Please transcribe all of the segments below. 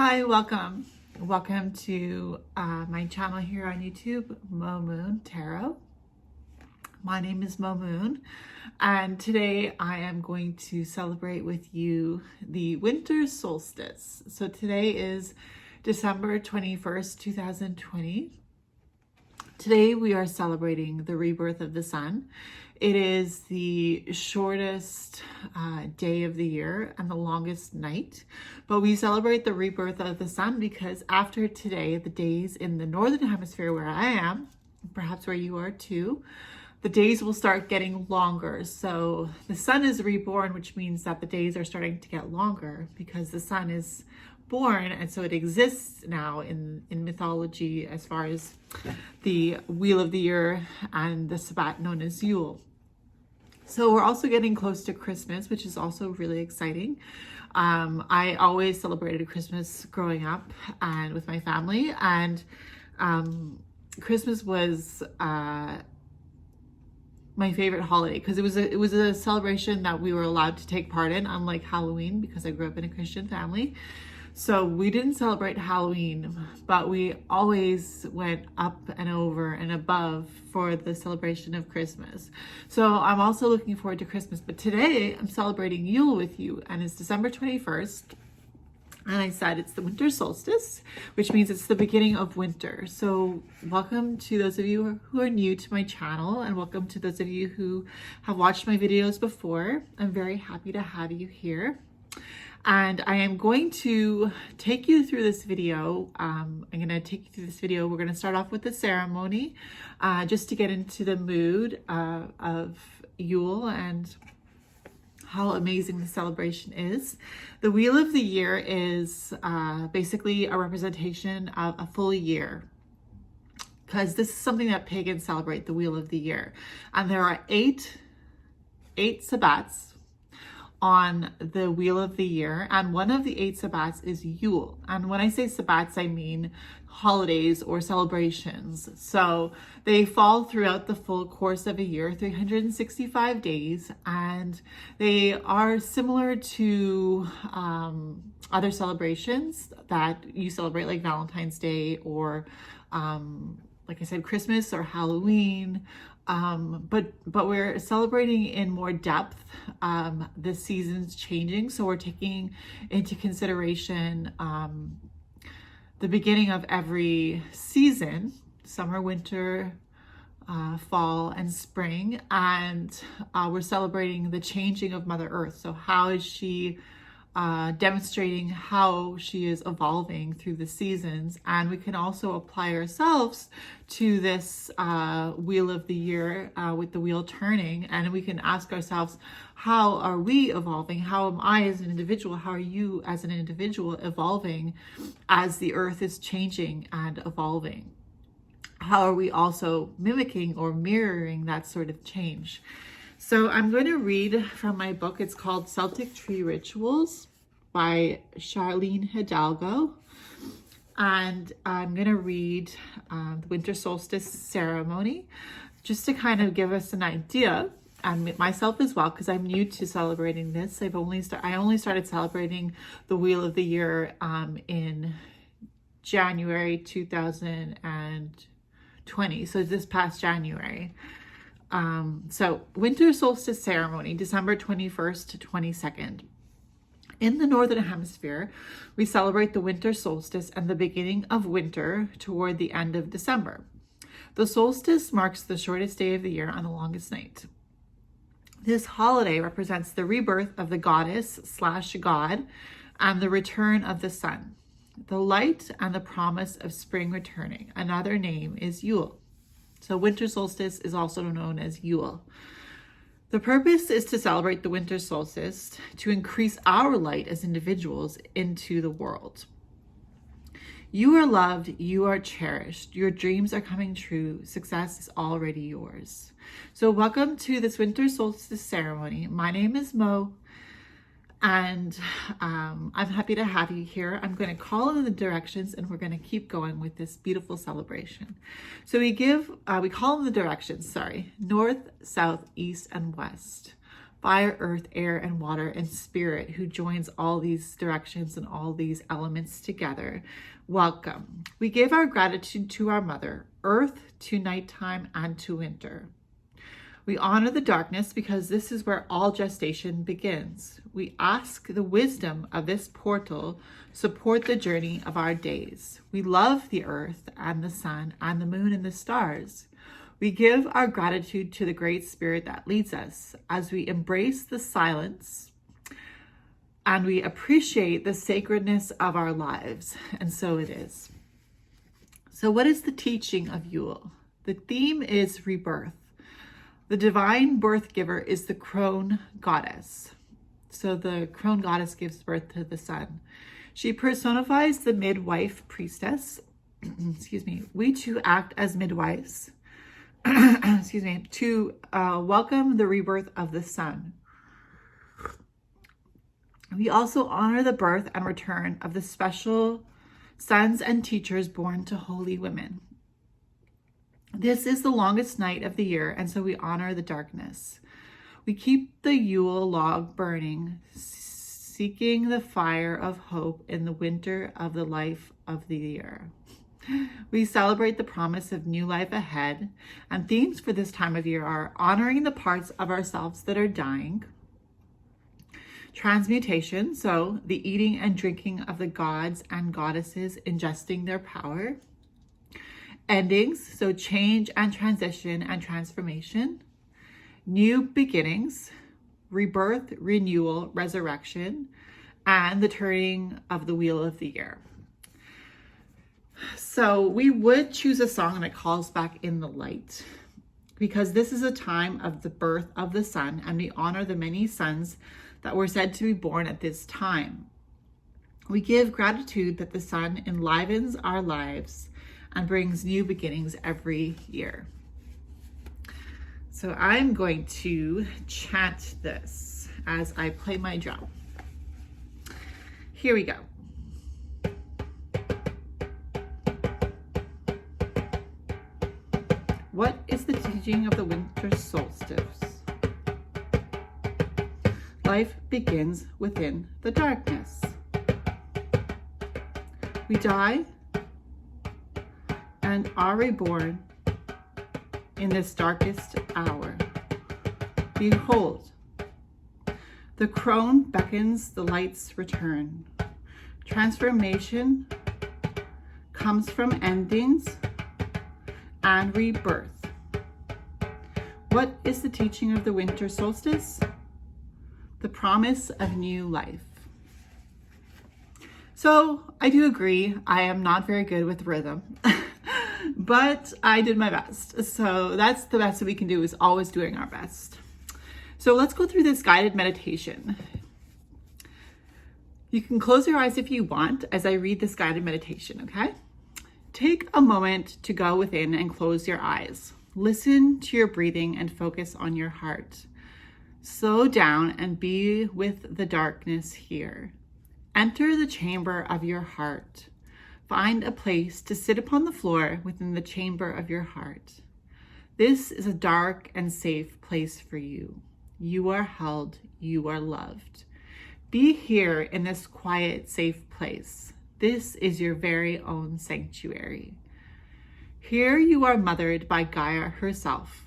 Hi, welcome. Welcome to my channel here on YouTube, Mauh Tarot. My name is Mauh, and today I am going to celebrate with you the winter solstice. So today is December 21st, 2020. Today we are celebrating the rebirth of the sun. It is the shortest day of the year and the longest night, but we celebrate the rebirth of the sun because after today, the days in the northern hemisphere where I am, perhaps where you are too, the days will start getting longer. So the sun is reborn, which means that the days are starting to get longer because the sun is born, and so it exists now in mythology as far as the wheel of the year and the Sabbat known as Yule. So we're also getting close to Christmas, which is also really exciting. I always celebrated Christmas growing up and with my family, and Christmas was my favorite holiday because it was a celebration that we were allowed to take part in, unlike Halloween, because I grew up in a Christian family. So we didn't celebrate Halloween, but we always went up and over and above for the celebration of Christmas. So I'm also looking forward to Christmas, but today I'm celebrating Yule with you, and it's December 21st. And I said it's the winter solstice, which means it's the beginning of winter. So welcome to those of you who are new to my channel, and welcome to those of you who have watched my videos before. I'm very happy to have you here. And I am going to take you through this video. We're going to start off with the ceremony, just to get into the mood of Yule and how amazing the celebration is. The wheel of the year is basically a representation of a full year, because this is something that pagans celebrate, the wheel of the year. And there are eight Sabbats on the wheel of the year, and one of the 8 Sabbats is Yule. And when I say Sabbats, I mean holidays or celebrations. So they fall throughout the full course of a year, 365 days, and they are similar to other celebrations that you celebrate, like Valentine's Day or like I said, Christmas or Halloween. But we're celebrating in more depth the seasons changing. So we're taking into consideration the beginning of every season, summer, winter, fall, and spring. And we're celebrating the changing of Mother Earth. So how is she demonstrating how she is evolving through the seasons. And we can also apply ourselves to this wheel of the year with the wheel turning, and we can ask ourselves, how are we evolving? How am I as an individual? How are you as an individual evolving as the earth is changing and evolving? How are we also mimicking or mirroring that sort of change? So I'm going to read from my book. It's called Celtic Tree Rituals by Charlene Hidalgo. And I'm going to read the winter solstice ceremony just to kind of give us an idea, and myself as well, because I'm new to celebrating this. I only started celebrating the wheel of the year in January 2020. So this past January. So winter solstice ceremony, December 21st to 22nd. In the Northern Hemisphere, we celebrate the winter solstice and the beginning of winter toward the end of December. The solstice marks the shortest day of the year and the longest night. This holiday represents the rebirth of the goddess/god and the return of the sun, the light and the promise of spring returning. Another name is Yule. So winter solstice is also known as Yule. The purpose is to celebrate the winter solstice to increase our light as individuals into the world. You are loved, you are cherished, your dreams are coming true, success is already yours. So welcome to this winter solstice ceremony. My name is Mauh, and I'm happy to have you here. I'm going to call in the directions, and we're going to keep going with this beautiful celebration. So we call in the directions, north, south, east, and west. fire, earth, air, and water, and spirit, who joins all these directions and all these elements together. Welcome. We give our gratitude to our mother, earth, to nighttime, and to winter. We honor the darkness because this is where all gestation begins. We ask the wisdom of this portal support the journey of our days. We love the earth and the sun and the moon and the stars. We give our gratitude to the Great Spirit that leads us as we embrace the silence and we appreciate the sacredness of our lives. And so it is. So what is the teaching of Yule? The theme is rebirth. The divine birth giver is the crone goddess. So the crone goddess gives birth to the sun. She personifies the midwife priestess. Excuse me. We too act as midwives. Excuse me. To welcome the rebirth of the sun. We also honor the birth and return of the special sons and teachers born to holy women. This is the longest night of the year, and so we honor the darkness. We keep the Yule log burning, seeking the fire of hope in the winter of the life of the year. We celebrate the promise of new life ahead, and themes for this time of year are honoring the parts of ourselves that are dying, transmutation, so the eating and drinking of the gods and goddesses ingesting their power, endings, so change and transition and transformation, new beginnings, rebirth, renewal, resurrection, and the turning of the wheel of the year. So we would choose a song that calls back in the light, because this is a time of the birth of the sun, and we honor the many sons that were said to be born at this time. We give gratitude that the sun enlivens our lives and brings new beginnings every year. So I'm going to chant this as I play my drum. Here we go. What is the teaching of the winter solstice? Life begins within the darkness. We die and are reborn in this darkest hour. Behold, the crone beckons the light's return. Transformation comes from endings and rebirth. What is the teaching of the winter solstice? The promise of new life. So I do agree, I am not very good with rhythm. But I did my best. So that's the best that we can do, is always doing our best. So let's go through this guided meditation. You can close your eyes if you want as I read this guided meditation, okay? Take a moment to go within and close your eyes. Listen to your breathing and focus on your heart. Slow down and be with the darkness here. Enter the chamber of your heart. Find a place to sit upon the floor within the chamber of your heart. This is a dark and safe place for you. You are held, you are loved. Be here in this quiet, safe place. This is your very own sanctuary. Here you are mothered by Gaia herself.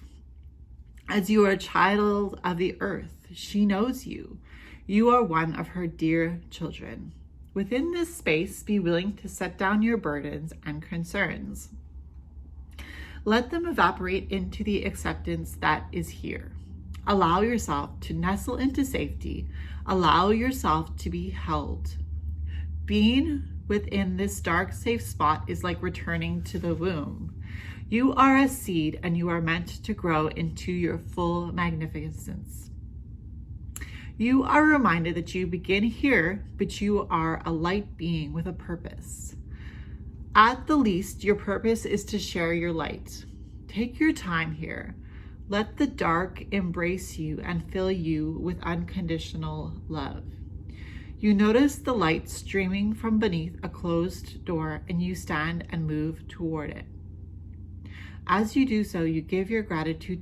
As you are a child of the earth, she knows you. You are one of her dear children. Within this space, be willing to set down your burdens and concerns. Let them evaporate into the acceptance that is here. Allow yourself to nestle into safety. Allow yourself to be held. Being within this dark, safe spot is like returning to the womb. You are a seed and you are meant to grow into your full magnificence. You are reminded that you begin here, but you are a light being with a purpose. At the least, your purpose is to share your light. Take your time here. Let the dark embrace you and fill you with unconditional love. You notice the light streaming from beneath a closed door, and you stand and move toward it. As you do so, you give your gratitude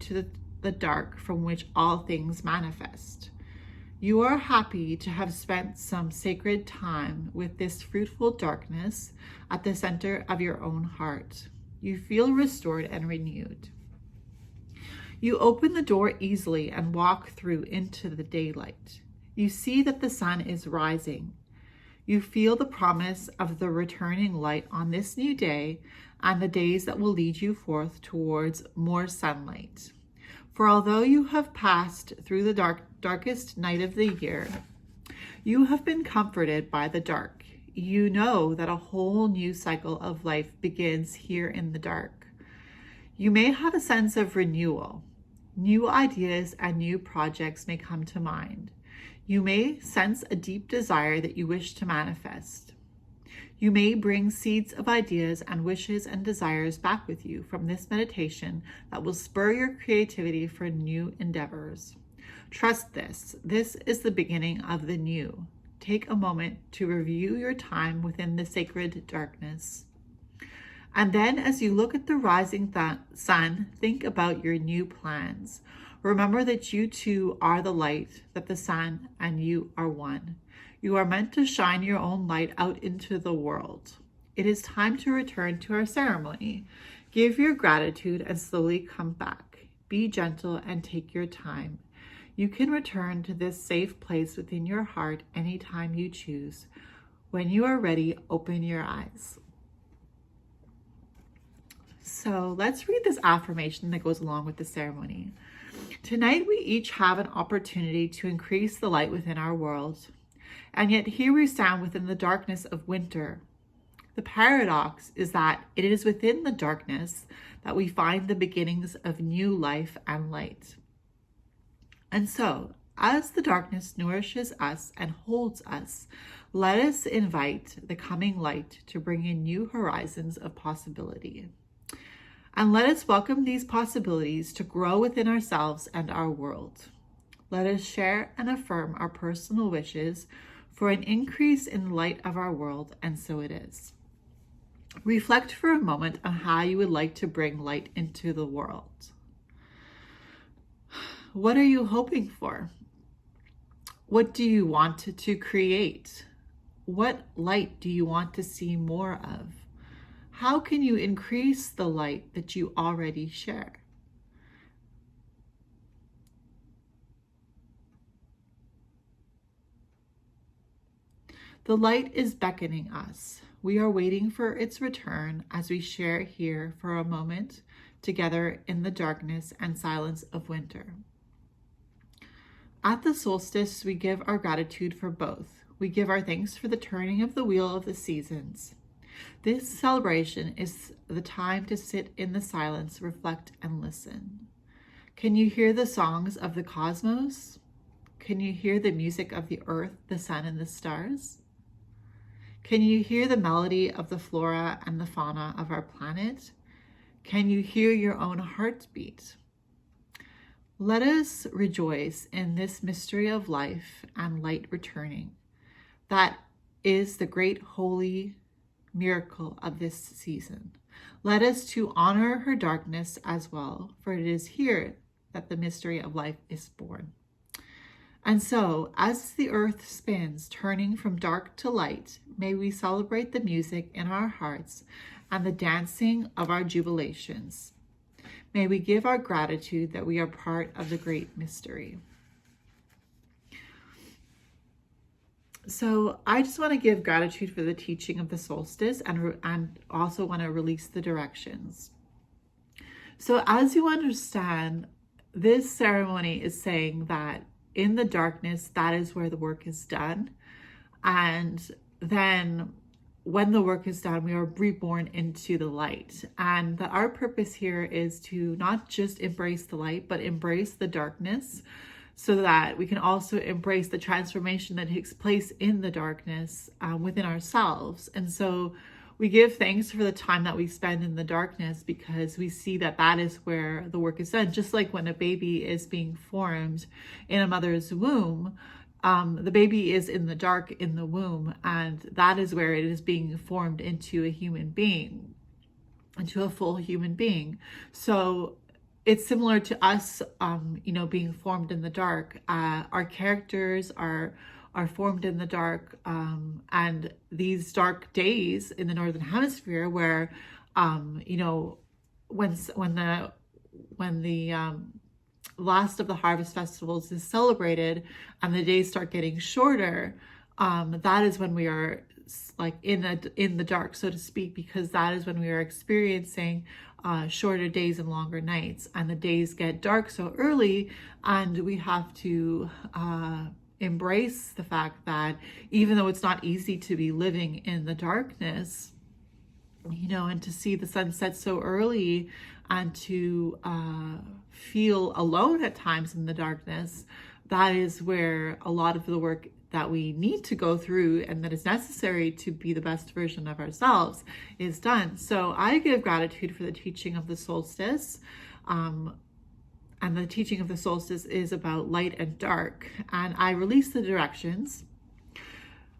the dark from which all things manifest. You are happy to have spent some sacred time with this fruitful darkness at the center of your own heart. You feel restored and renewed. You open the door easily and walk through into the daylight. You see that the sun is rising. You feel the promise of the returning light on this new day and the days that will lead you forth towards more sunlight. For although you have passed through the darkest night of the year, you have been comforted by the dark. You know that a whole new cycle of life begins here in the dark. You may have a sense of renewal. New ideas and new projects may come to mind. You may sense a deep desire that you wish to manifest. You may bring seeds of ideas and wishes and desires back with you from this meditation that will spur your creativity for new endeavors. Trust this. This is the beginning of the new. Take a moment to review your time within the sacred darkness. And then as you look at the rising sun, think about your new plans. Remember that you two are the light, that the sun and you are one. You are meant to shine your own light out into the world. It is time to return to our ceremony. Give your gratitude and slowly come back. Be gentle and take your time. You can return to this safe place within your heart anytime you choose. When you are ready, open your eyes. So let's read this affirmation that goes along with the ceremony. Tonight, we each have an opportunity to increase the light within our world. And yet here we stand within the darkness of winter. The paradox is that it is within the darkness that we find the beginnings of new life and light. And so, as the darkness nourishes us and holds us, let us invite the coming light to bring in new horizons of possibility. And let us welcome these possibilities to grow within ourselves and our world. Let us share and affirm our personal wishes for an increase in light of our world, and so it is. Reflect for a moment on how you would like to bring light into the world. What are you hoping for? What do you want to create? What light do you want to see more of? How can you increase the light that you already share? The light is beckoning us. We are waiting for its return as we share here for a moment together in the darkness and silence of winter. At the solstice, we give our gratitude for both. We give our thanks for the turning of the wheel of the seasons. This celebration is the time to sit in the silence, reflect, and listen. Can you hear the songs of the cosmos? Can you hear the music of the earth, the sun, and the stars? Can you hear the melody of the flora and the fauna of our planet? Can you hear your own heartbeat? Let us rejoice in this mystery of life and light returning. That is the great holy miracle of this season. Let us to honor her darkness as well, for it is here that the mystery of life is born. And so, as the earth spins, turning from dark to light, may we celebrate the music in our hearts and the dancing of our jubilations. May we give our gratitude that we are part of the great mystery. So I just want to give gratitude for the teaching of the solstice and also want to release the directions. So as you understand, this ceremony is saying that in the darkness, that is where the work is done. And then when the work is done, we are reborn into the light. And that our purpose here is to not just embrace the light, but embrace the darkness, so that we can also embrace the transformation that takes place in the darkness within ourselves. And so we give thanks for the time that we spend in the darkness, because we see that that is where the work is done. Just like when a baby is being formed in a mother's womb, the baby is in the dark in the womb, and that is where it is being formed into a human being, into a full human being. So it's similar to us, you know, being formed in the dark. Our characters are formed in the dark, and these dark days in the Northern Hemisphere, where, you know, when the last of the harvest festivals is celebrated and the days start getting shorter, that is when we are like in the dark, so to speak, because that is when we are experiencing shorter days and longer nights, and the days get dark so early, and we have to embrace the fact that even though it's not easy to be living in the darkness, you know, and to see the sunset so early, and to feel alone at times in the darkness, that is where a lot of the work that we need to go through and that is necessary to be the best version of ourselves is done. So I give gratitude for the teaching of the solstice. And the teaching of the solstice is about light and dark. And I release the directions.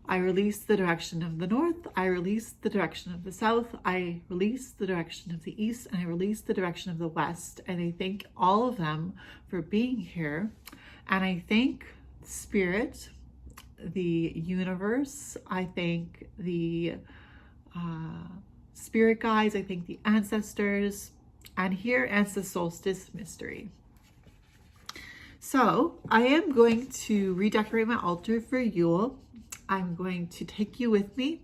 I release the direction of the north, I release the direction of the south, I release the direction of the east, and I release the direction of the west. And I thank all of them for being here. And I thank Spirit, the universe, I thank the spirit guides, I thank the ancestors, and here ends the solstice mystery. So I am going to redecorate my altar for Yule. I'm going to take you with me,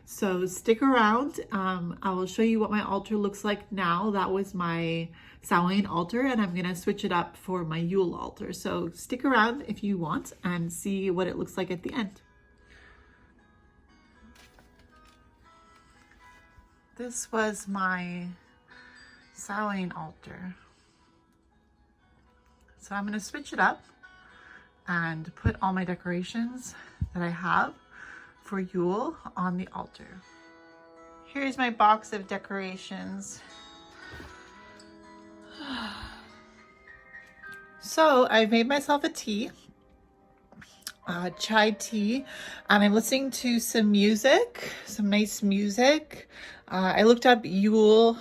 so stick around. I will show you what my altar looks like now. That was my Samhain altar, and I'm going to switch it up for my Yule altar. So stick around if you want and see what it looks like at the end. This was my Samhain altar. So I'm going to switch it up and put all my decorations that I have for Yule on the altar. Here's my box of decorations. So I made myself a tea, chai tea, and I'm listening to some music, some nice music. I looked up Yule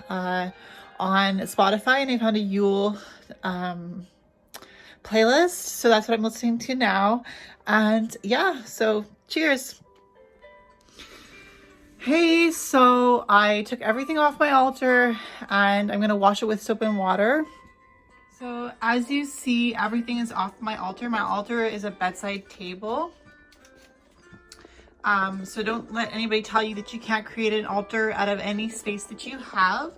on Spotify, and I found a Yule playlist, so that's what I'm listening to now. And yeah, so cheers. Hey, so I took everything off my altar and I'm gonna wash it with soap and water. So as you see, everything is off my altar. My altar is a bedside table. So don't let anybody tell you that you can't create an altar out of any space that you have.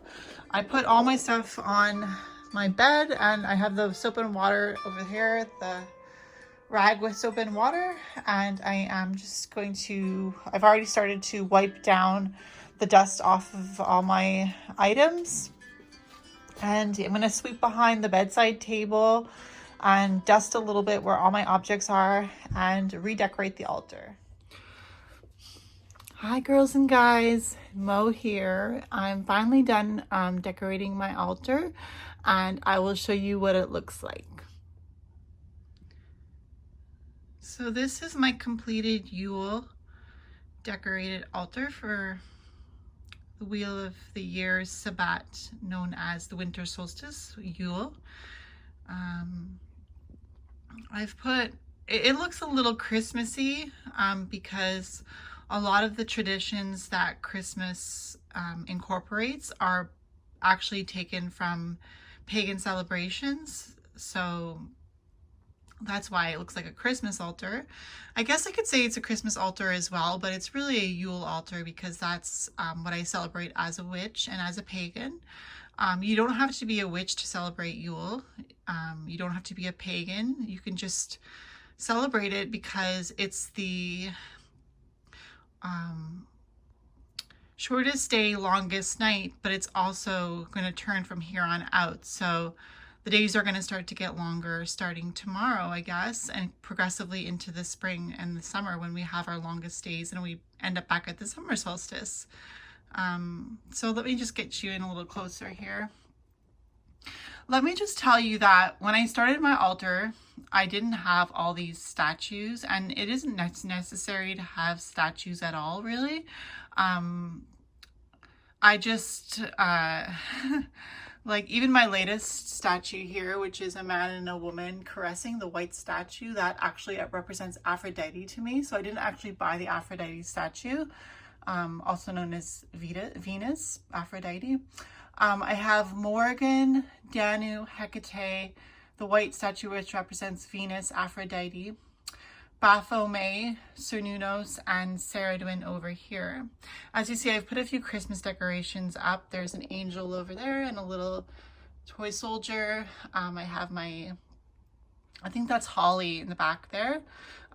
I put all my stuff on my bed, and I have the soap and water over here, the rag with soap and water, and I am just going to, I've already started to wipe down the dust off of all my items, and I'm going to sweep behind the bedside table and dust a little bit where all my objects are and redecorate the altar. Hi girls and guys, Mauh here. I'm finally done decorating my altar, and I will show you what it looks like. So this is my completed Yule decorated altar for the Wheel of the Year Sabbat, known as the winter solstice, Yule. I've put, it looks a little Christmassy because a lot of the traditions that Christmas incorporates are actually taken from pagan celebrations. So that's why it looks like a Christmas altar. I guess I could say it's a Christmas altar as well, but it's really a Yule altar because that's what I celebrate as a witch and as a pagan. You don't have to be a witch to celebrate Yule. You don't have to be a pagan. You can just celebrate it because it's the shortest day, longest night, but it's also going to turn from here on out. So the days are going to start to get longer starting tomorrow, I guess, and progressively into the spring and the summer when we have our longest days and we end up back at the summer solstice. So let me just get you in a little closer here. Let me just tell you that when I started my altar, I didn't have all these statues, and it isn't necessary to have statues at all, really. I just Like even my latest statue here, which is a man and a woman caressing, the white statue, that actually represents Aphrodite to me. So I didn't actually buy the Aphrodite statue, also known as Venus, Aphrodite. I have Morgan, Danu, Hecate, the white statue which represents Venus, Aphrodite, Baphomet, Cernunnos, and Ceridwen over here. As you see, I've put a few Christmas decorations up. There's an angel over there and a little toy soldier. I have my, I think that's holly in the back there.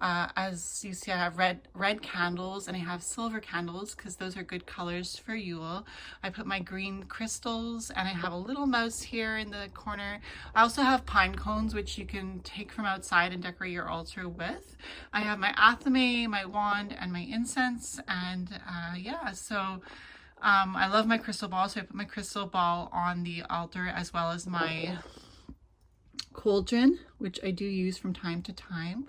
As you see, I have red candles and I have silver candles because those are good colors for Yule. I put my green crystals and I have a little mouse here in the corner. I also have pine cones, which you can take from outside and decorate your altar with. I have my athame, my wand, and my incense. And yeah, so I love my crystal ball. So I put my crystal ball on the altar as well as my cauldron, which I do use from time to time.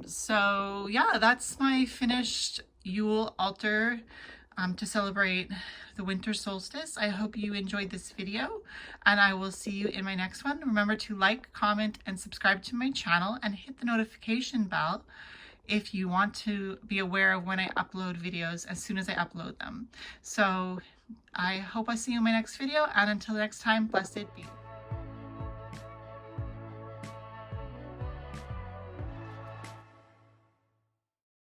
So yeah, that's my finished Yule altar to celebrate the winter solstice. I hope you enjoyed this video and I will see you in my next one. Remember to like, comment, and subscribe to my channel and hit the notification bell if you want to be aware of when I upload videos as soon as I upload them. So I hope I see you in my next video, and until next time, blessed be.